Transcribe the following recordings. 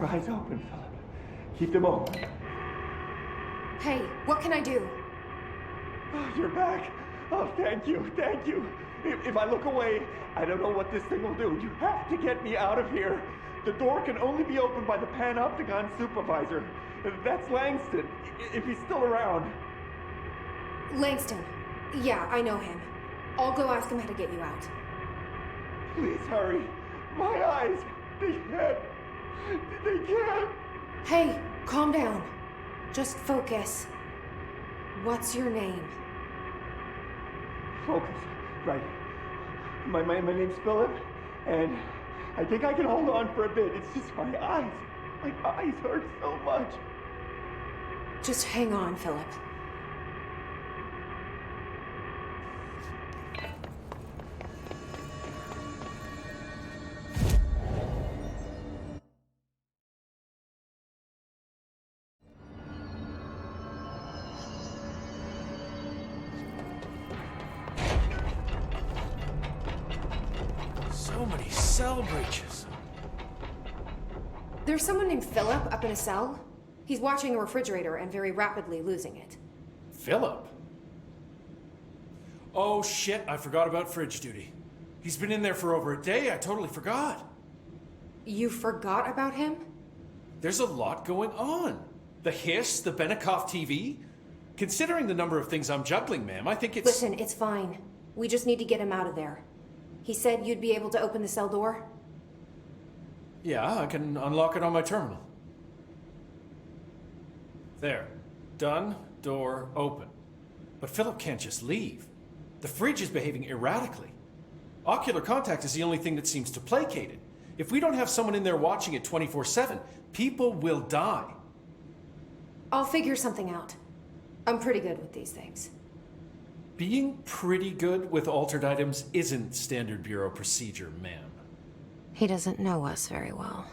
your eyes open, Philip. Keep them open. Hey, what can I do? Oh, you're back. Oh, thank you, thank you. If I look away, I don't know what this thing will do. You have to get me out of here. The door can only be opened by the Panopticon supervisor. That's Langston, if he's still around. Langston. Yeah, I know him. I'll go ask him how to get you out. Please hurry. My eyes, they can't. Hey, calm down. Just focus. What's your name? Focus. Right. My name's Philip, and I think I can hold on for a bit. It's just my eyes. My eyes hurt so much. Just hang on, Philip. So many cell breaches. There's someone named Philip up in a cell. He's watching a refrigerator and very rapidly losing it. Philip? Oh shit, I forgot about fridge duty. He's been in there for over a day, I totally forgot. You forgot about him? There's a lot going on. The hiss, the Benikoff TV. Considering the number of things I'm juggling, ma'am, I think it's... Listen, it's fine. We just need to get him out of there. He said you'd be able to open the cell door? Yeah, I can unlock it on my terminal. There. Done. Door open. But Philip can't just leave. The fridge is behaving erratically. Ocular contact is the only thing that seems to placate it. If we don't have someone in there watching it 24/7, people will die. I'll figure something out. I'm pretty good with these things. Being pretty good with altered items isn't standard bureau procedure, ma'am. He doesn't know us very well.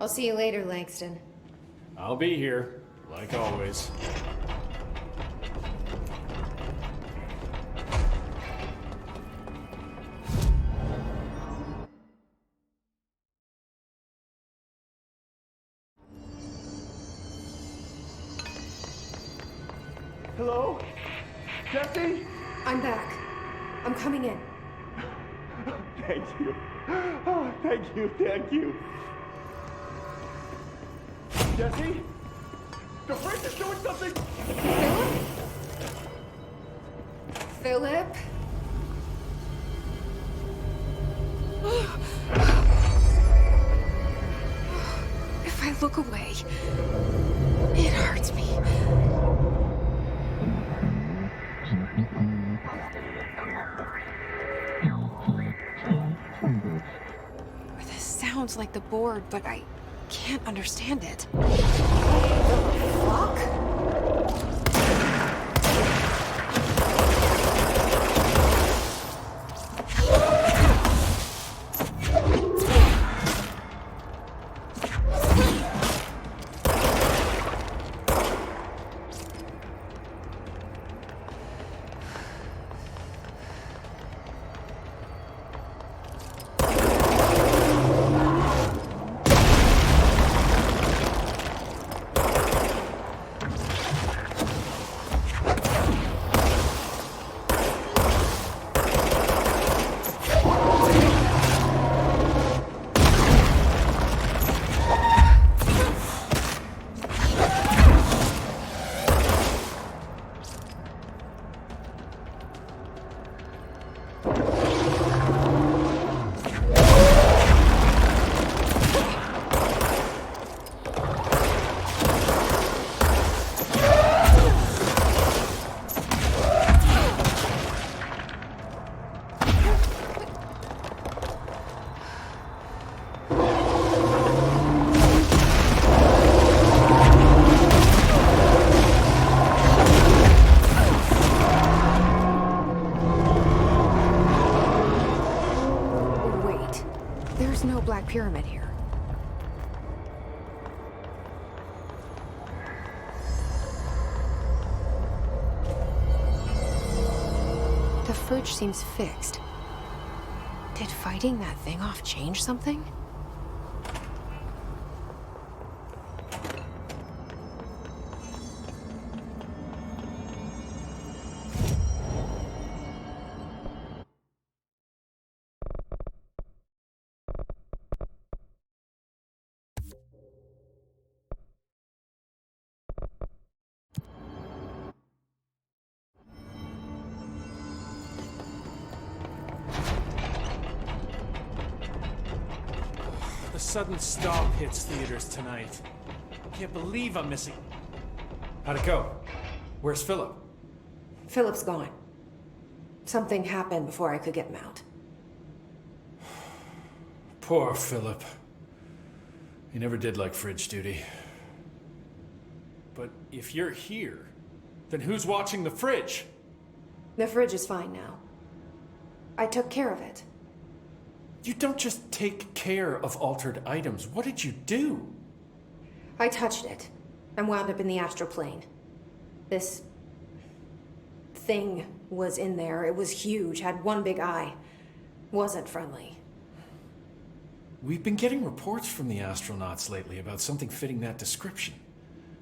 I'll see you later, Langston. I'll be here, like always. Hello? Jesse? I'm back. I'm coming in. Thank you. Oh, thank you, thank you. Jesse? The fridge is doing something! Philip? If I look away, it hurts me. This sounds like the board, but I can't understand it. Fuck? Pyramid here. The fridge seems fixed. Did fighting that thing off change something? The sudden stop hits theaters tonight. Can't believe I'm missing. How'd it go? Where's Philip? Philip's gone. Something happened before I could get him out. Poor Philip. He never did like fridge duty. But if you're here, then who's watching the fridge? The fridge is fine now. I took care of it. You don't just take care of altered items. What did you do? I touched it and wound up in the astral plane. This thing was in there. It was huge, had one big eye. Wasn't friendly. We've been getting reports from the astronauts lately about something fitting that description.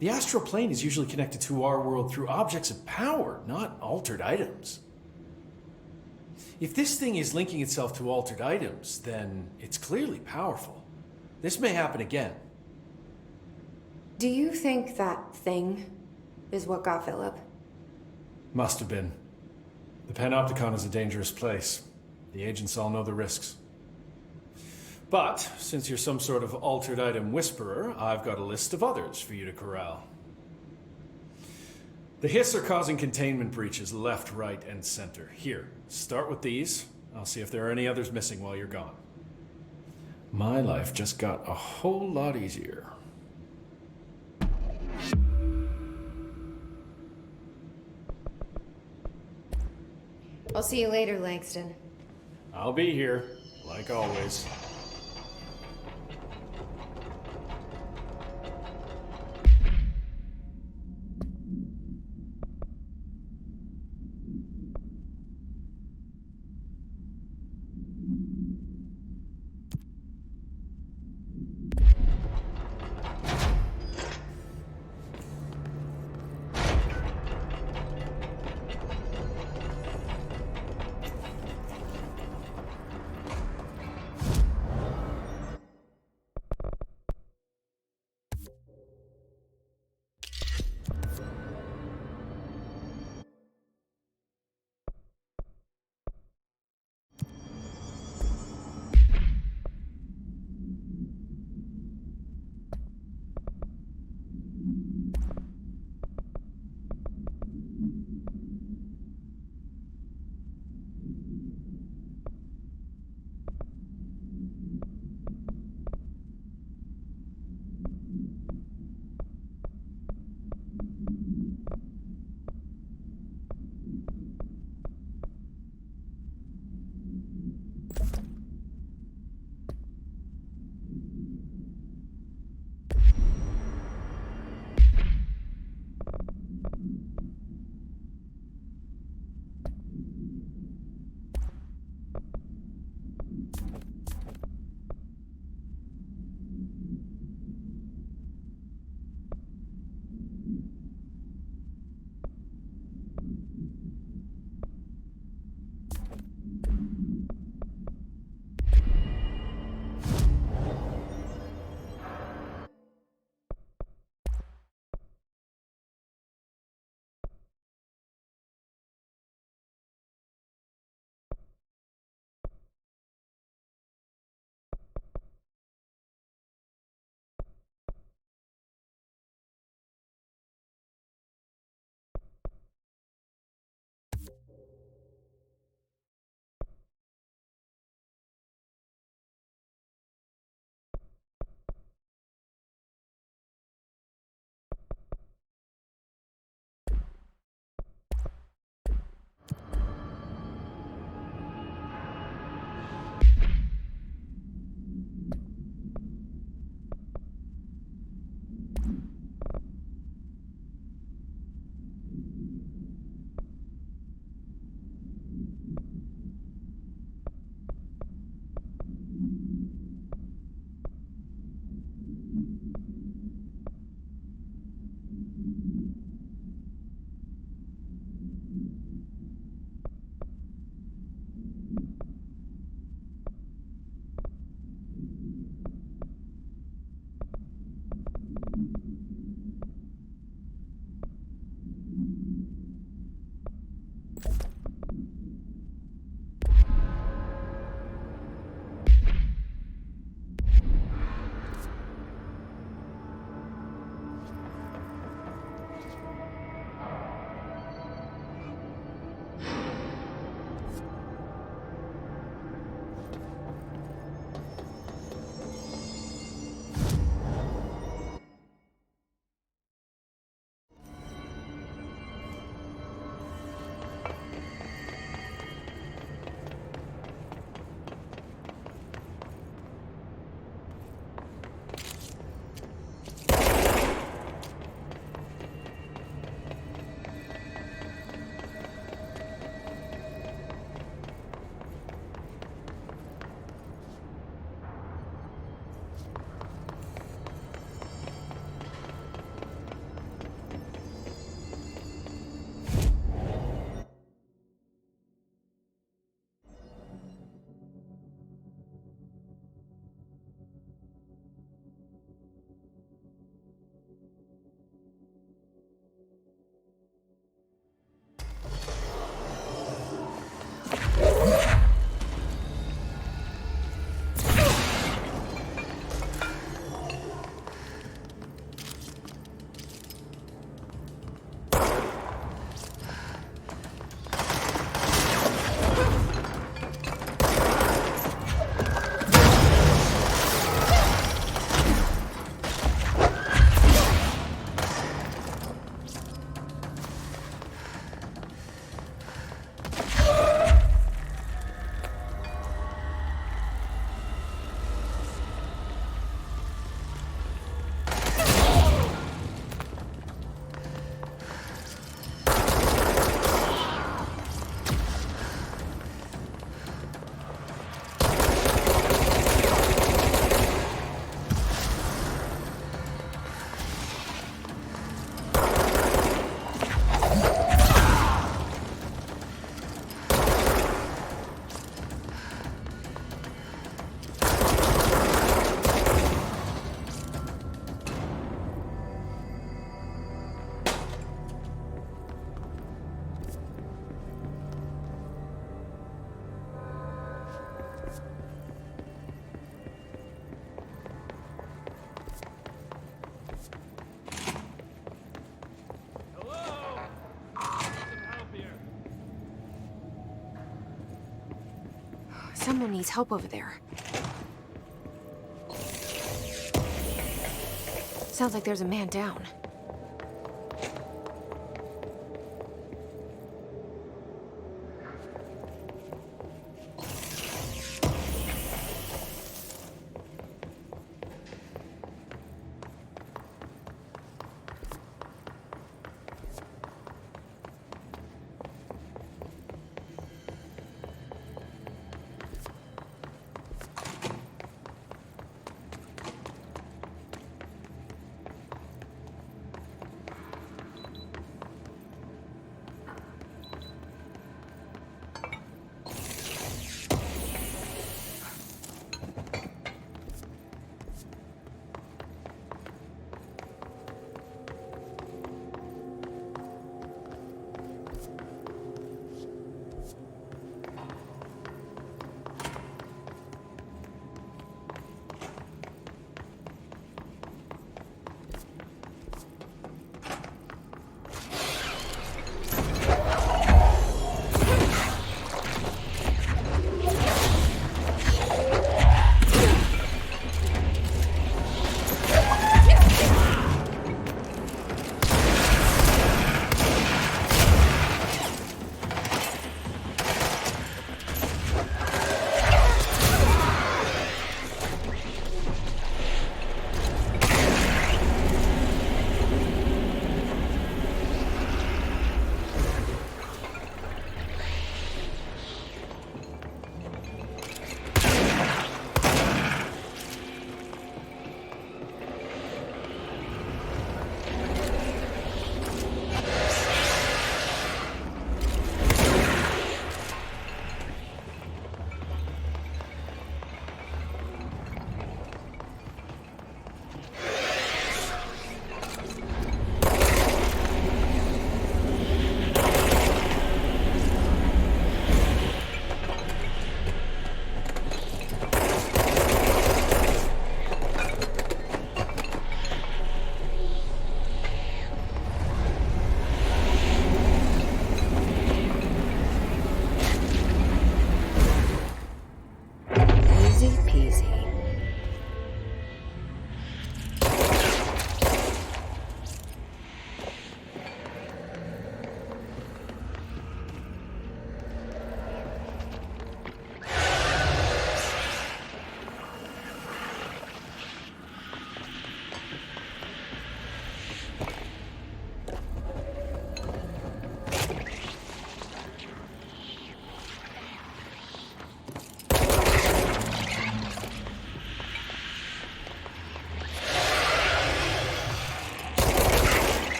The astral plane is usually connected to our world through objects of power, not altered items. If this thing is linking itself to altered items, then it's clearly powerful. This may happen again. Do you think that thing is what got Philip? Must have been. The Panopticon is a dangerous place. The agents all know the risks. But, since you're some sort of altered item whisperer, I've got a list of others for you to corral. The Hiss are causing containment breaches left, right, and center. Here, start with these. I'll see if there are any others missing while you're gone. My life just got a whole lot easier. I'll see you later, Langston. I'll be here, like always. Someone needs help over there. Sounds like there's a man down.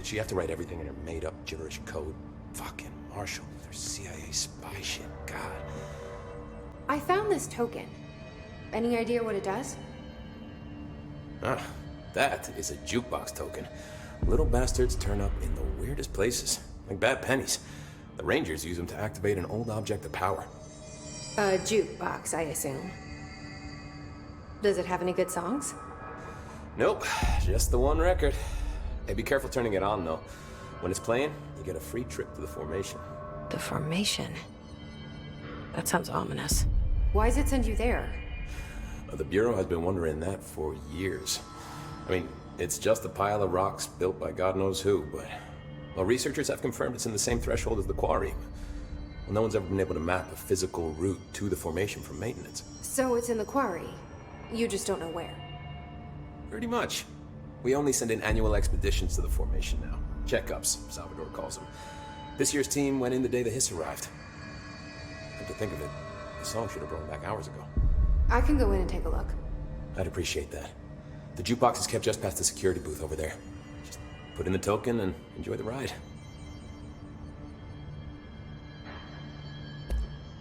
Did she have to write everything in her made-up gibberish code? Fucking Marshall with her CIA spy shit. God. I found this token. Any idea what it does? Ah, that is a jukebox token. Little bastards turn up in the weirdest places, like bad pennies. The Rangers use them to activate an old object of power. A jukebox, I assume. Does it have any good songs? Nope, just the one record. Hey, be careful turning it on, though. When it's playing, you get a free trip to the formation. The formation? That sounds ominous. Why does it send you there? The Bureau has been wondering that for years. I mean, it's just a pile of rocks built by God knows who, but... Well, researchers have confirmed it's in the same threshold as the quarry. Well, no one's ever been able to map a physical route to the formation from maintenance. So it's in the quarry. You just don't know where. Pretty much. We only send in annual expeditions to the formation now. Checkups, Salvador calls them. This year's team went in the day the hiss arrived. Come to think of it, the song should have brought back hours ago. I can go in and take a look. I'd appreciate that. The jukebox is kept just past the security booth over there. Just put in the token and enjoy the ride.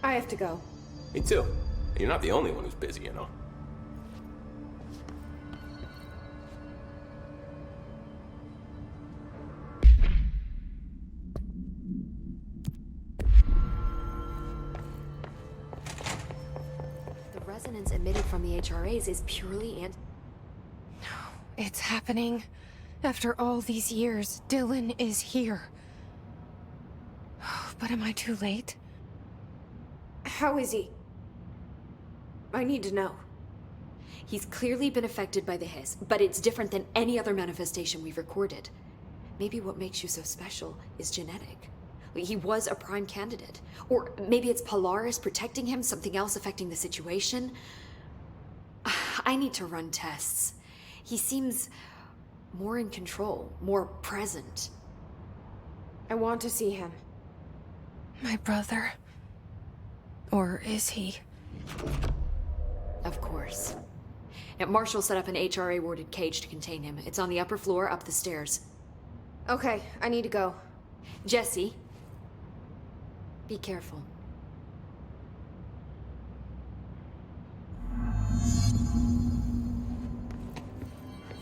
I have to go. Me too. You're not the only one who's busy, you know. The resonance emitted from the HRAs is purely It's happening. After all these years, Dylan is here. But am I too late? How is he? I need to know. He's clearly been affected by the hiss, but it's different than any other manifestation we've recorded. Maybe what makes you so special is genetic. He was a prime candidate. Or maybe it's Polaris protecting him, something else affecting the situation. I need to run tests. He seems more in control, more present. I want to see him. My brother. Or is he? Of course. Now, Marshall set up an HRA-warded cage to contain him. It's on the upper floor, up the stairs. Okay, I need to go. Jesse, be careful.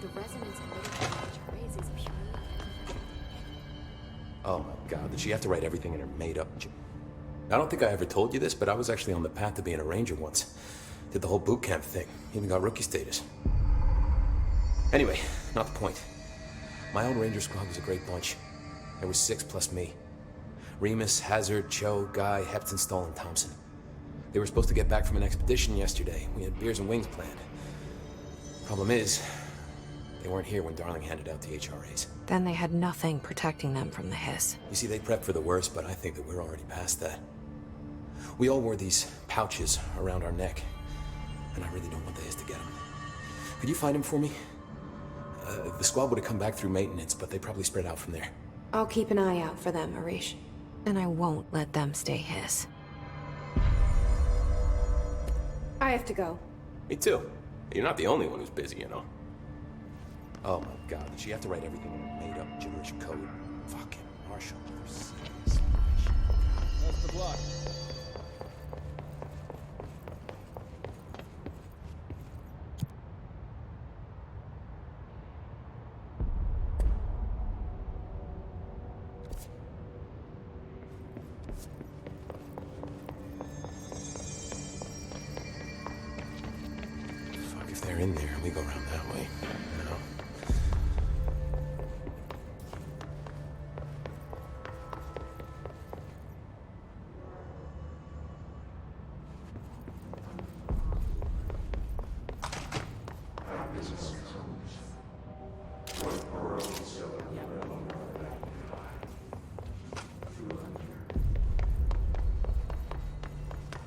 The resonance emitted from the HRAs is purely... Oh my God, did she have to write everything in her made-up... I don't think I ever told you this, but I was actually on the path to being a ranger once. Did the whole boot camp thing. Even got rookie status. Anyway, not the point. My old ranger squad was a great bunch. There was 6 plus me. Remus, Hazard, Cho, Guy, Hepton, Stoll, and Thompson. They were supposed to get back from an expedition yesterday. We had beers and wings planned. Problem is, they weren't here when Darling handed out the HRAs. Then they had nothing protecting them from the hiss. You see, they prepped for the worst, but I think that we're already past that. We all wore these pouches around our neck, and I really don't want the hiss to get them. Could you find him for me? The squad would have come back through maintenance, but they probably spread out from there. I'll keep an eye out for them, Arish. And I won't let them stay hiss. I have to go. Me too. You're not the only one who's busy, you know. Oh my God, did she have to write everything in a made-up gibberish code? Fucking Marshall. That's the block. Fuck, if they're in there, we go around that way. No.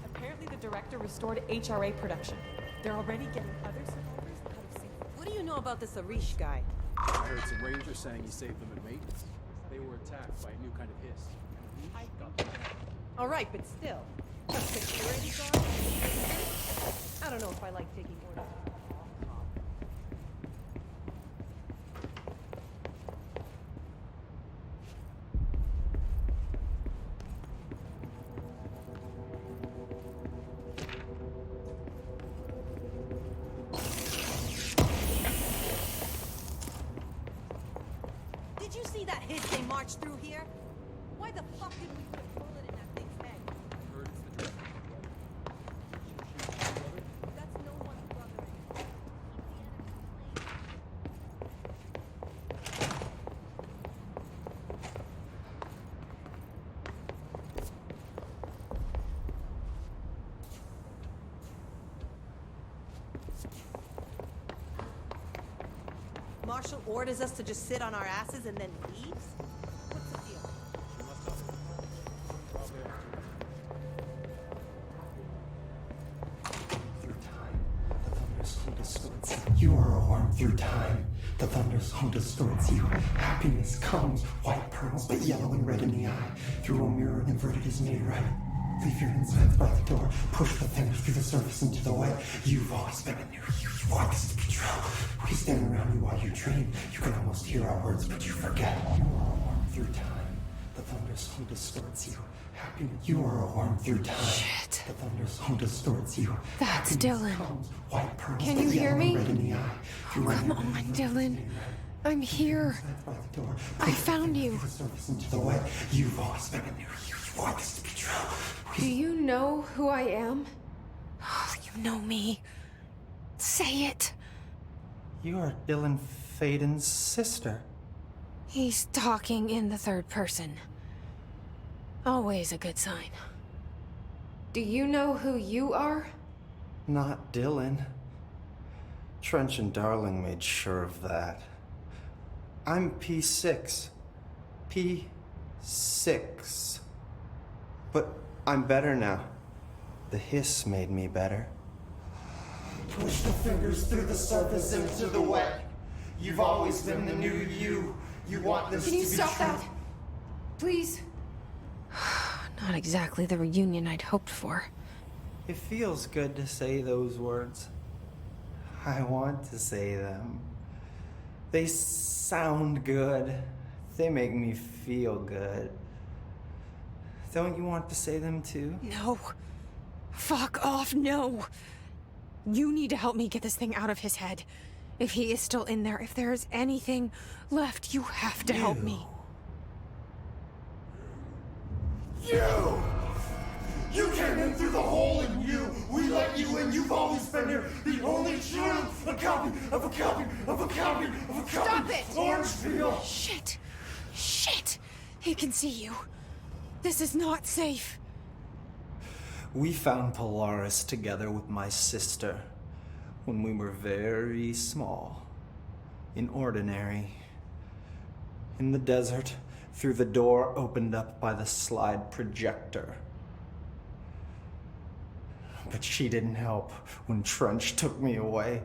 Apparently the director restored HRA production. They're already getting other survivors out of sync. What do you know about this Arish guy? I heard some rangers saying he saved them at maintenance. They were attacked by a new kind of hiss. And he got them. All right, but still. A security guard? I don't know if I like taking orders. march through here? Why the fuck did we put a bullet in that thing's head? Heard it's the director, brother. That's no one's brother anymore. Marshall orders us to just sit on our asses and then leaves? What's the deal? She must have. Probably Through time, the thunder's home distorts. You are a worm through time. The thunder's home distorts you. Happiness comes, white pearls, but yellow and red in the eye. Through a mirror inverted is made right. Leave your insides by the door. Push the fingers through the surface into the wet. You've always been a new you. You want this to be true. We stand around you while you dream. You can almost hear our words, but you forget. You are a worm through time. The thunder's home distorts you. Happiness. You are a worm through time. Shit. The thunder's home distorts you. That's Happiness Dylan. comes, white pearls, Can but you hear yellow and me? red in the eye. Through a Come mirror on, inverted is Dylan. made right. I'm here. By the door. I found you. Through the surface into the wet. You've always been a new you. You want this to be true. Do you know who I am? You know me. Say it. You are Dylan Faden's sister. He's talking in the third person. Always a good sign. Do you know who you are? Not Dylan. Trench and Darling made sure of that. I'm P6. P6. But I'm better now. The hiss made me better. Push the fingers through the surface into the wet. You've always been the new you. You want this Can you to be stop true. that? Please? Not exactly the reunion I'd hoped for. It feels good to say those words. I want to say them. They sound good. They make me feel good. Don't you want to say them too? No. Fuck off, no. You need to help me get this thing out of his head. If he is still in there, if there is anything left, you have to help me. You! You came in through the hole in you! We let you in, you've always been here! The only true! A copy of a copy of a copy of a copy! Stop it! Orange peel! Shit! Shit! He can see you. This is not safe. We found Polaris together with my sister when we were very small, in Ordinary, in the desert, through the door opened up by the slide projector. But she didn't help when Trench took me away.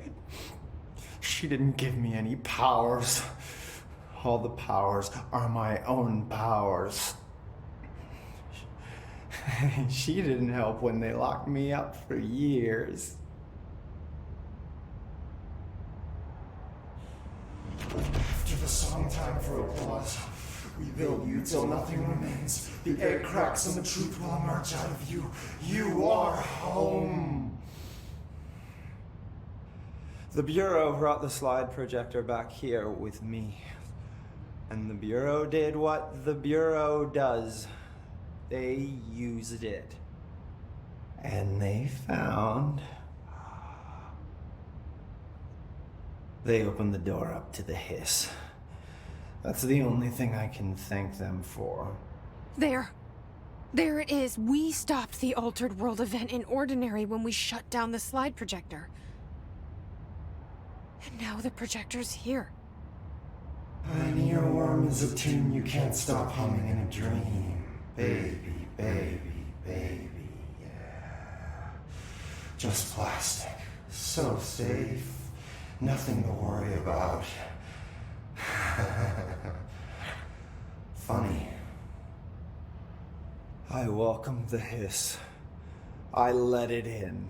She didn't give me any powers. All the powers are my own powers. She didn't help when they locked me up for years. After the song time for applause, we build you till nothing remains. The egg cracks and the truth will emerge out of you. You are home. The Bureau brought the slide projector back here with me. And the Bureau did what the Bureau does. They used it. And they found... They opened the door up to the hiss. That's the only thing I can thank them for. There. There it is. We stopped the Altered World event in Ordinary when we shut down the slide projector. And now the projector's here. An earworm is a tune you can't stop humming in a dream. Baby, baby, baby, yeah. Just plastic. So safe. Nothing to worry about. Funny. I welcomed the hiss. I let it in.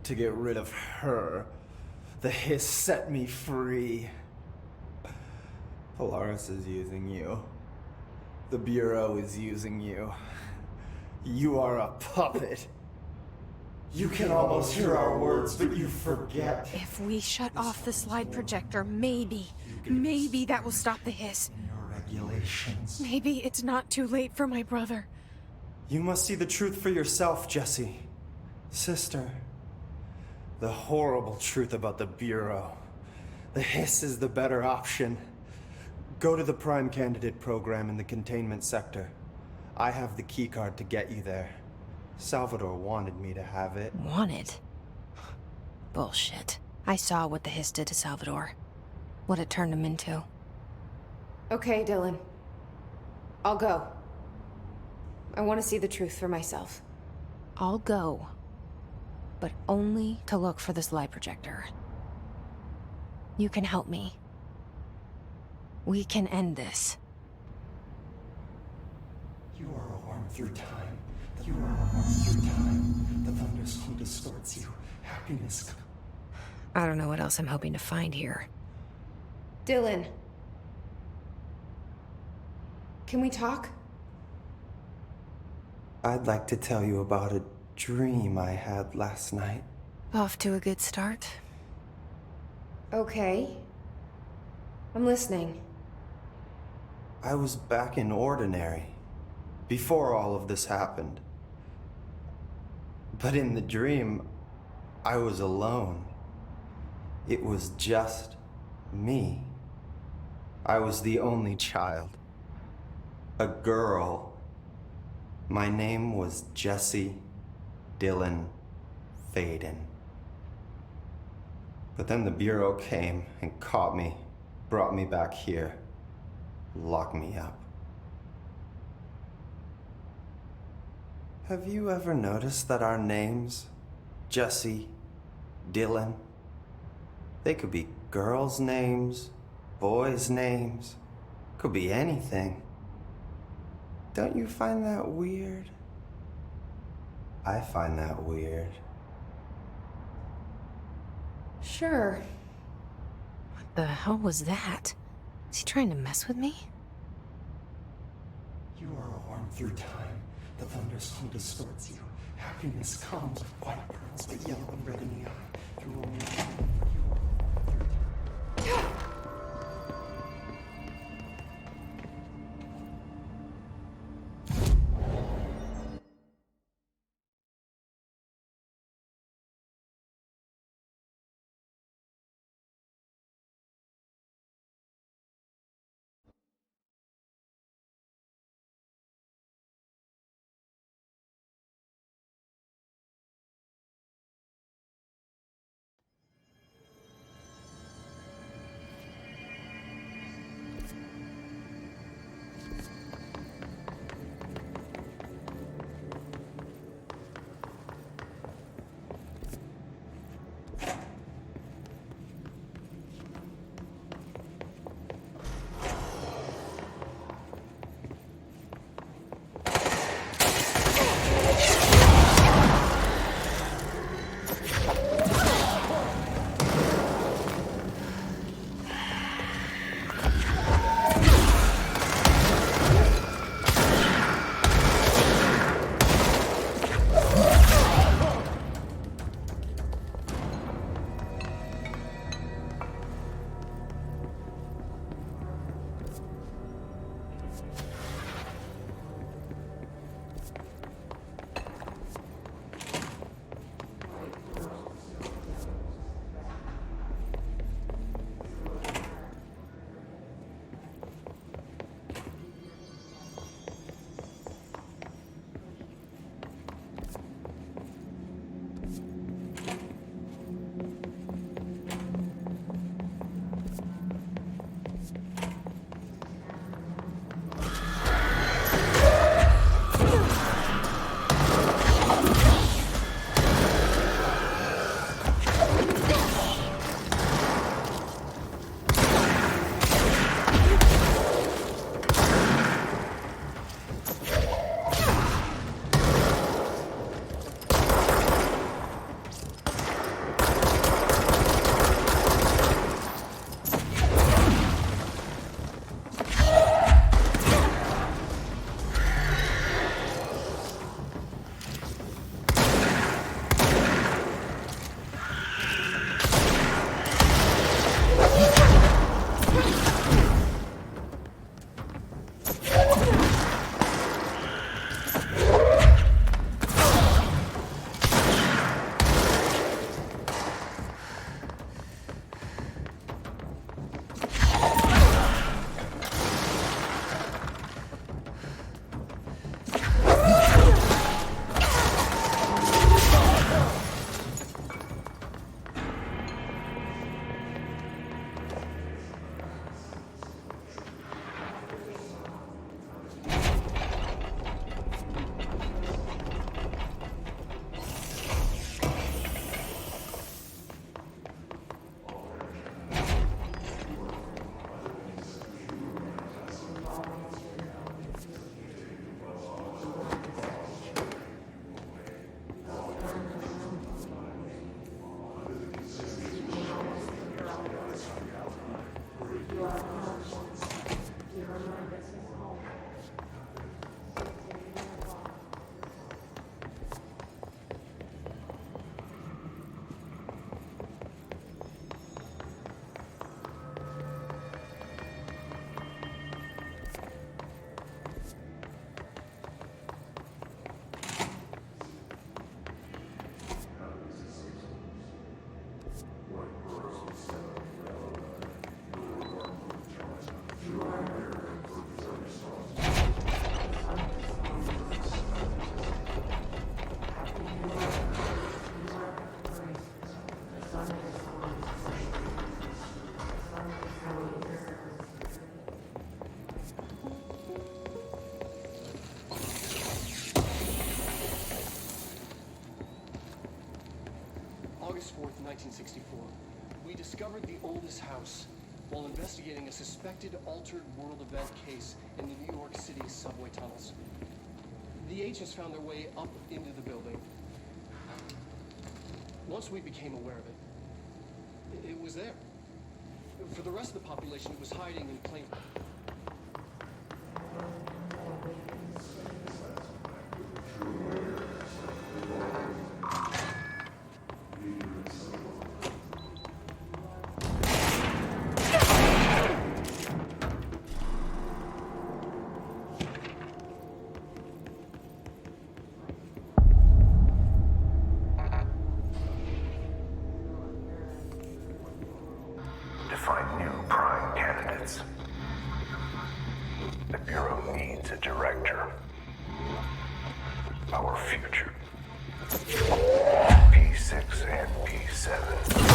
To get rid of her. The hiss set me free. Polaris is using you. The Bureau is using you. You are a puppet. You can almost hear our words, but you forget. If we shut off the slide projector, maybe that will stop the hiss. Your regulations. Maybe it's not too late for my brother. You must see the truth for yourself, Jesse. Sister. The horrible truth about the Bureau. The hiss is the better option. Go to the Prime Candidate program in the containment sector. I have the keycard to get you there. Salvador wanted me to have it. Wanted? Bullshit. I saw what the hiss did to Salvador. What it turned him into. Okay, Dylan. I'll go. I want to see the truth for myself. I'll go. But only to look for this lie projector. You can help me. We can end this. You are a worm through time. You are a worm through time. The thunderstorm distorts you. Happiness. I don't know what else I'm hoping to find here. Dylan. Can we talk? I'd like to tell you about a dream I had last night. Off to a good start. Okay. I'm listening. I was back in Ordinary, before all of this happened. But in the dream, I was alone. It was just me. I was the only child. A girl. My name was Jesse Dylan Faden. But then the Bureau came and caught me, brought me back here, locked me up. Have you ever noticed that our names, Jesse, Dylan, they could be girls' names, boys' names, could be anything. Don't you find that weird? I find that weird. Sure. What the hell was that? Is he trying to mess with me? You are a worm through time. The thunderstorm distorts you. Happiness comes with white pearls, but yellow and red in the eye. Through a mirror. You are a worm through time. August 4th, 1964, we discovered the oldest house while investigating a suspected altered world event case in the New York City subway tunnels. The H's found their way up into the building. Once we became aware of it, it was there. For the rest of the population, it was hiding in plain... To find new prime candidates. The Bureau needs a director. Our future. P6 and P7.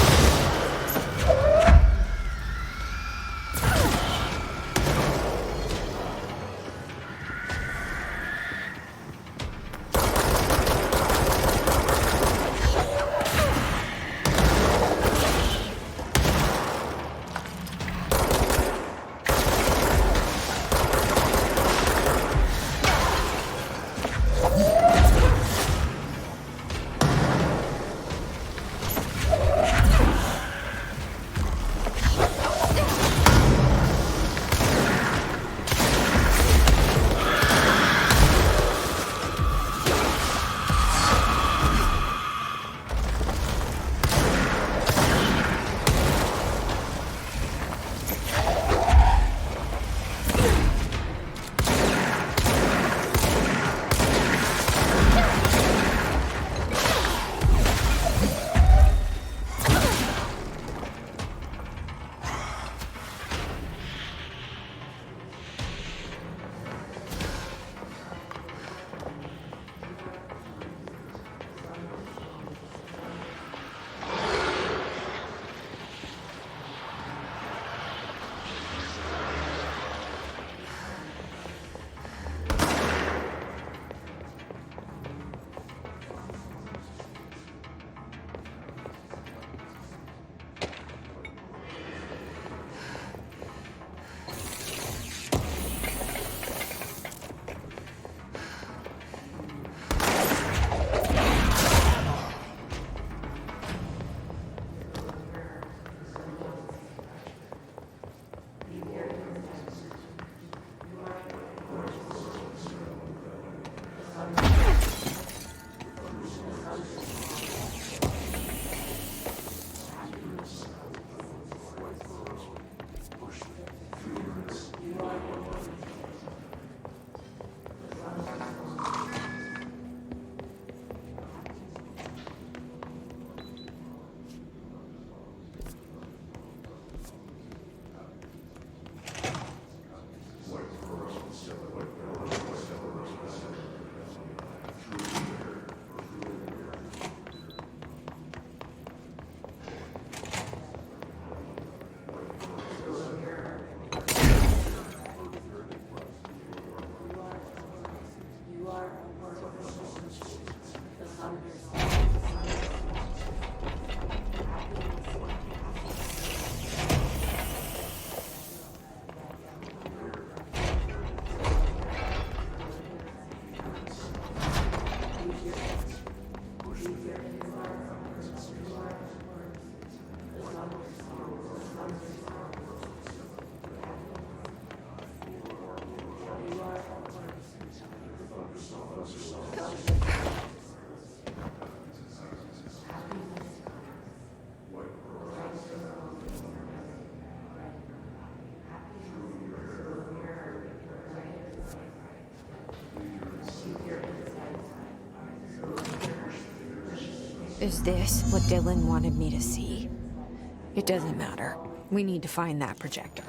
Is this what Dylan wanted me to see? It doesn't matter. We need to find that projector.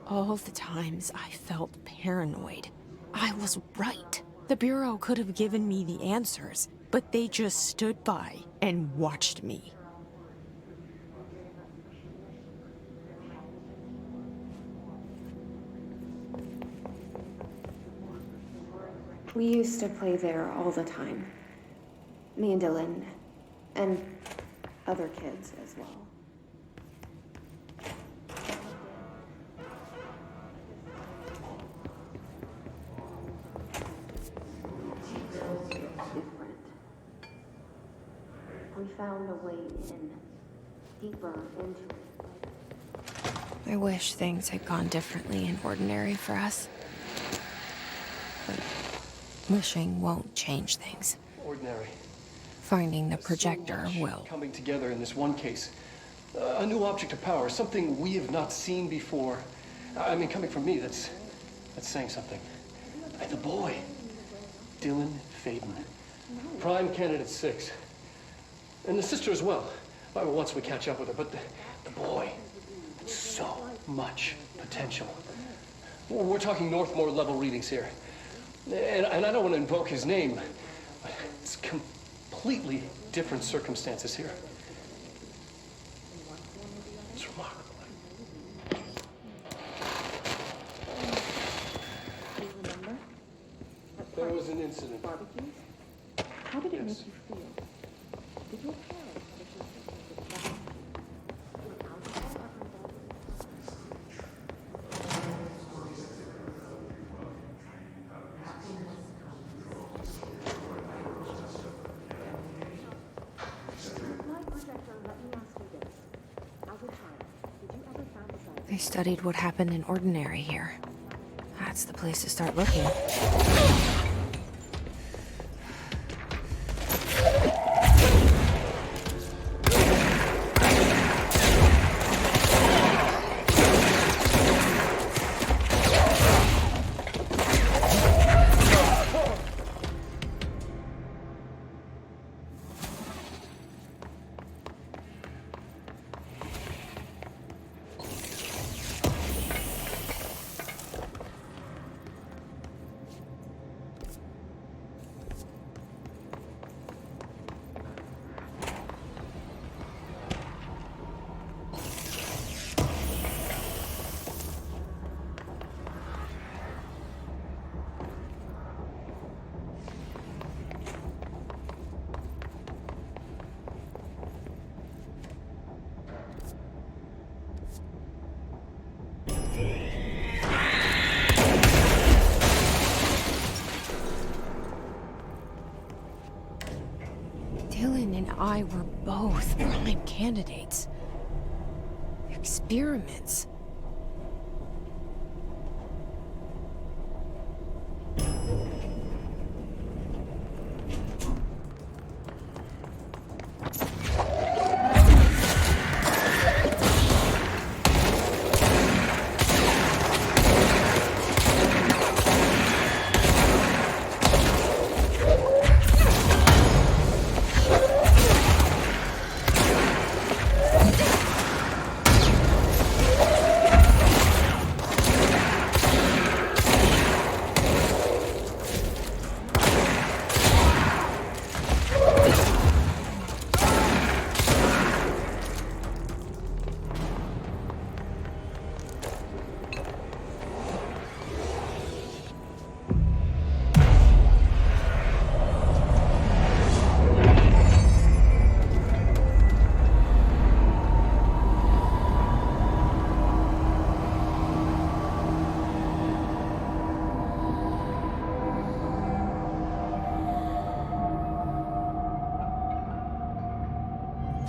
All the times I felt paranoid, I was right. The Bureau could have given me the answers, but they just stood by and watched me. We used to play there all the time. Me and Dylan, and other kids as well. We found a way in, deeper into it. I wish things had gone differently in Ordinary for us. But wishing won't change things. Ordinary. Finding the projector So much will. coming together in this one case. A new object of power, something we have not seen before. I mean, coming from me, that's saying something. The boy, Dylan Faden, prime candidate 6. And the sister as well. Well, once we catch up with her, but the boy, so much potential. We're talking Northmore level readings here. And I don't want to invoke his name, but it's completely different circumstances here. It's remarkable. There was an incident. Barbecues? How did it make you feel? Did your parents make you think that They studied what happened in Ordinary here. That's the place to start looking. Dylan and I were both prime candidates. Experiments.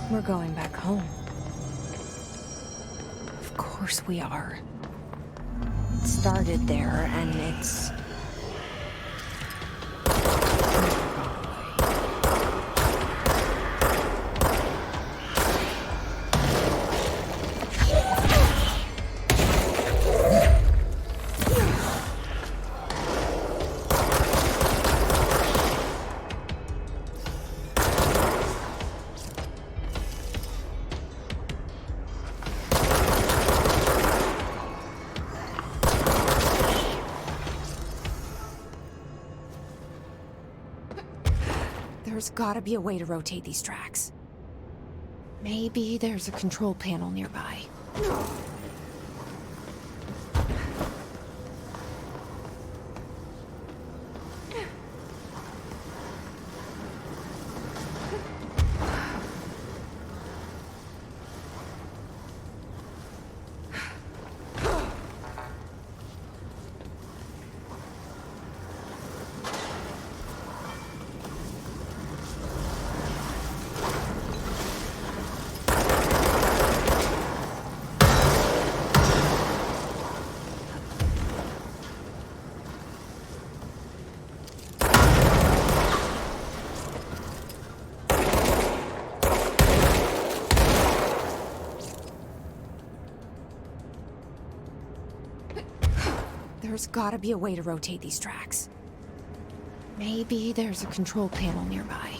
We're going back home. Of course we are. It started there, and it's... There's gotta be a way to rotate these tracks. Maybe there's a control panel nearby. There's gotta be a way to rotate these tracks. Maybe there's a control panel nearby.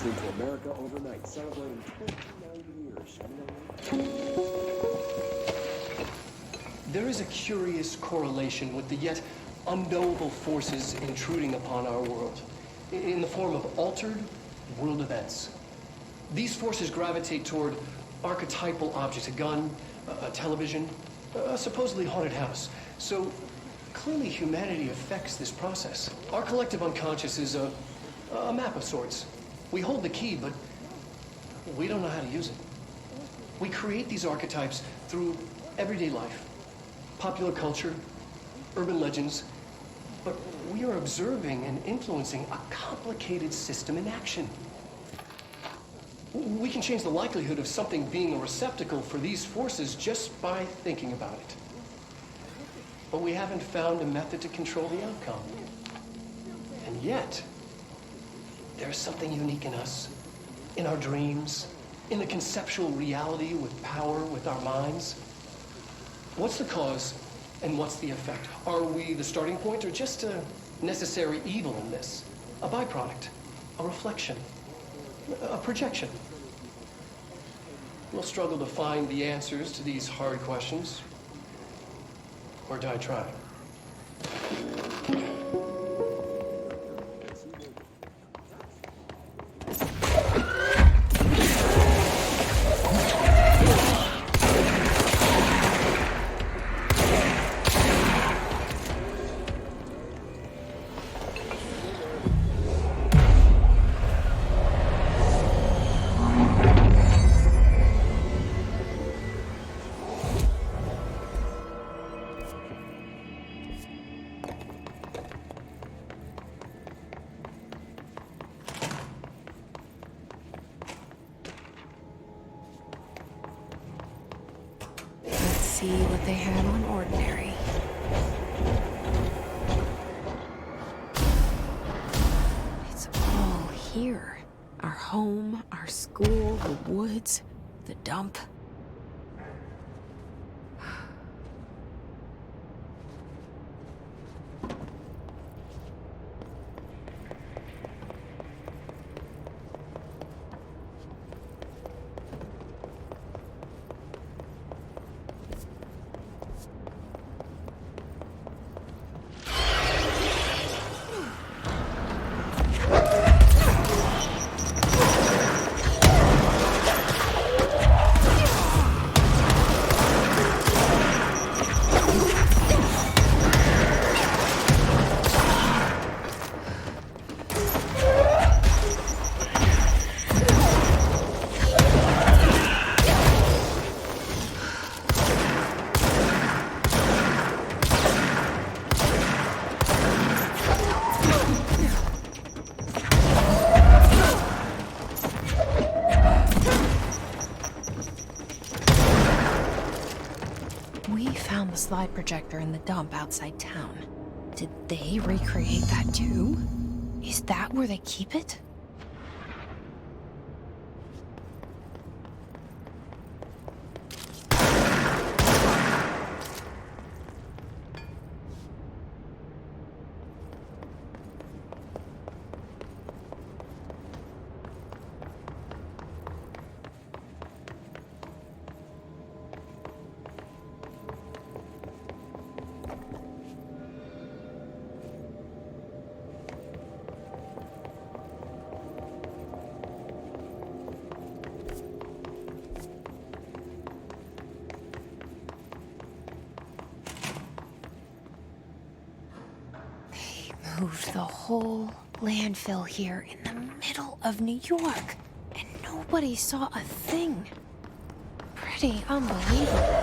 listening to America Overnight, celebrating 29 years. There is a curious correlation with the yet unknowable forces intruding upon our world, in the form of altered world events. These forces gravitate toward archetypal objects, a gun, a television, a supposedly haunted house. So clearly humanity affects this process. Our collective unconscious is a map of sorts. We hold the key, but we don't know how to use it. We create these archetypes through everyday life, popular culture, urban legends, but we are observing and influencing a complicated system in action. We can change the likelihood of something being a receptacle for these forces just by thinking about it. But we haven't found a method to control the outcome. And yet, there's something unique in us, in our dreams, in the conceptual reality with power with our minds. What's the cause and what's the effect? Are we the starting point or just a necessary evil in this? A byproduct, a reflection, a projection? We'll struggle to find the answers to these hard questions, or die trying. See what they had on Ordinary. It's all here. Our home, our school, the woods, the dump. Slide projector in the dump outside town. Did they recreate that too? Is that where they keep it? Moved the whole landfill here in the middle of New York, and nobody saw a thing. Pretty unbelievable.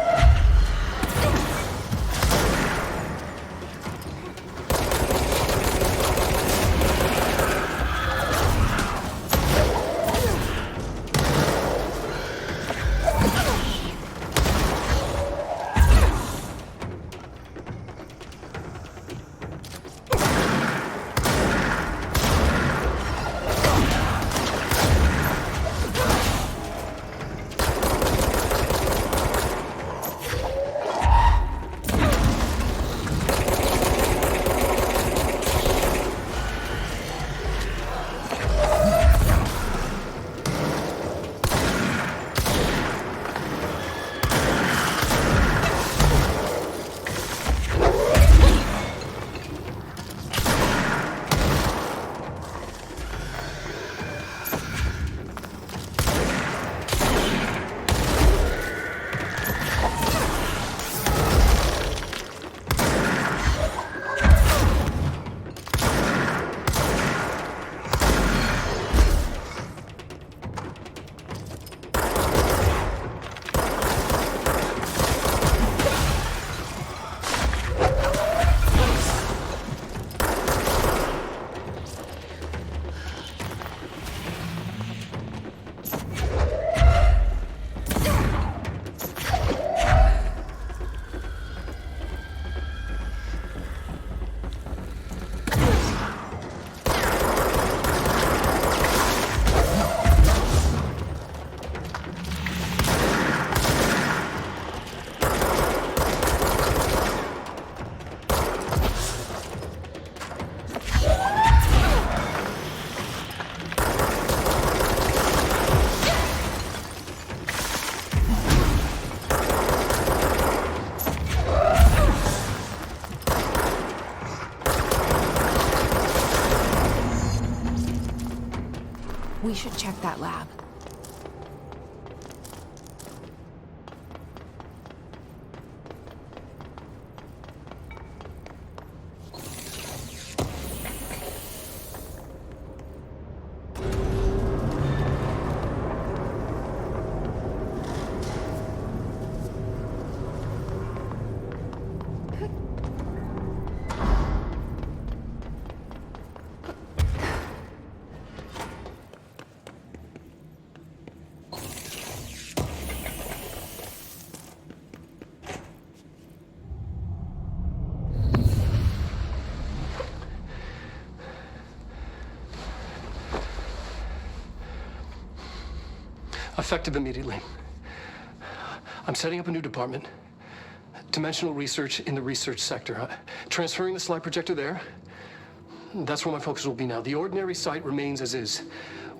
We should check that lab. Effective immediately. I'm setting up a new department. Dimensional research in the research sector. Transferring the slide projector there. That's where my focus will be now. The ordinary site remains as is.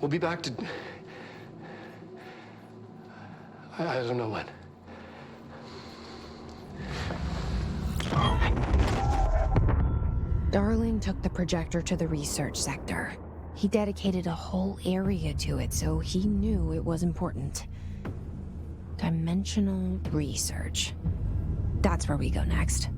We'll be back to... I don't know when. Darling took the projector to the research sector. He dedicated a whole area to it, so he knew it was important. Dimensional research. That's where we go next.